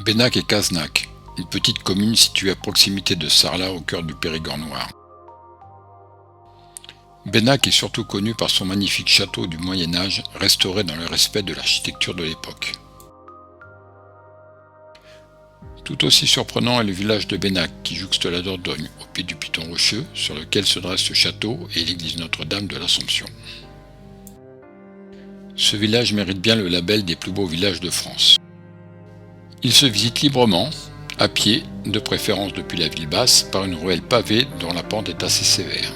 Bennac et Cazenach, une petite commune située à proximité de Sarlat au cœur du Périgord noir. Bennac est surtout connu par son magnifique château du Moyen-Âge, restauré dans le respect de l'architecture de l'époque. Tout aussi surprenant est le village de Bennac, qui jouxte la Dordogne, au pied du piton rocheux, sur lequel se dresse le château et l'église Notre-Dame de l'Assomption. Ce village mérite bien le label des plus beaux villages de France. Il se visite librement, à pied, de préférence depuis la ville basse, par une ruelle pavée dont la pente est assez sévère.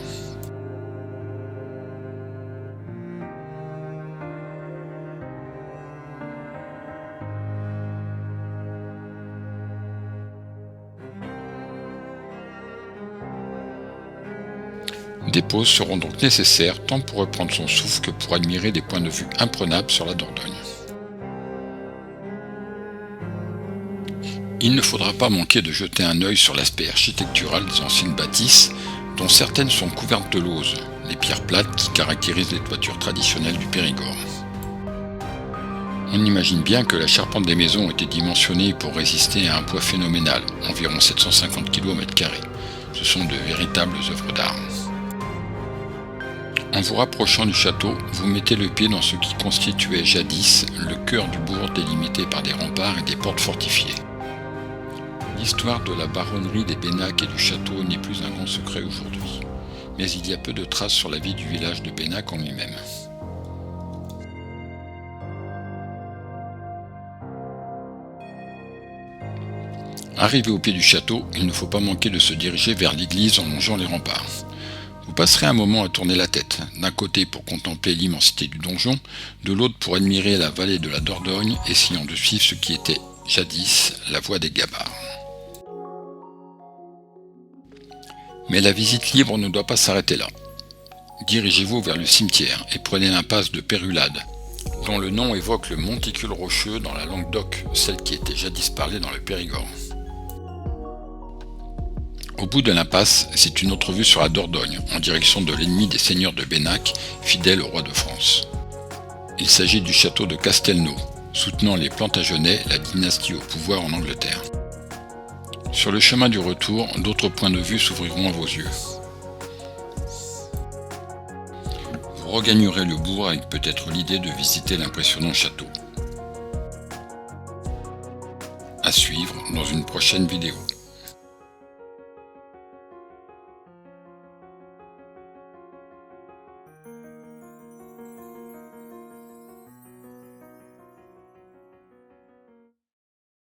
Des pauses seront donc nécessaires tant pour reprendre son souffle que pour admirer des points de vue imprenables sur la Dordogne. Il ne faudra pas manquer de jeter un œil sur l'aspect architectural des anciennes bâtisses, dont certaines sont couvertes de lauze, les pierres plates qui caractérisent les toitures traditionnelles du Périgord. On imagine bien que la charpente des maisons était dimensionnée pour résister à un poids phénoménal, environ 750 kg au mètre carré. Ce sont de véritables œuvres d'art. En vous rapprochant du château, vous mettez le pied dans ce qui constituait jadis le cœur du bourg délimité par des remparts et des portes fortifiées. L'histoire de la baronnerie des Bennac et du château n'est plus un grand secret aujourd'hui, mais il y a peu de traces sur la vie du village de Bennac en lui-même. Arrivé au pied du château, il ne faut pas manquer de se diriger vers l'église en longeant les remparts. Vous passerez un moment à tourner la tête, d'un côté pour contempler l'immensité du donjon, de l'autre pour admirer la vallée de la Dordogne, essayant de suivre ce qui était jadis la voie des Gabards. Mais la visite libre ne doit pas s'arrêter là. Dirigez-vous vers le cimetière et prenez l'impasse de Pérulade, dont le nom évoque le monticule rocheux dans la langue d'oc, celle qui était jadis parlée dans le Périgord. Au bout de l'impasse, c'est une autre vue sur la Dordogne, en direction de l'ennemi des seigneurs de Bennac, fidèle au roi de France. Il s'agit du château de Castelnau, soutenant les Plantagenets, la dynastie au pouvoir en Angleterre. Sur le chemin du retour, d'autres points de vue s'ouvriront à vos yeux. Vous regagnerez le bourg avec peut-être l'idée de visiter l'impressionnant château. À suivre dans une prochaine vidéo.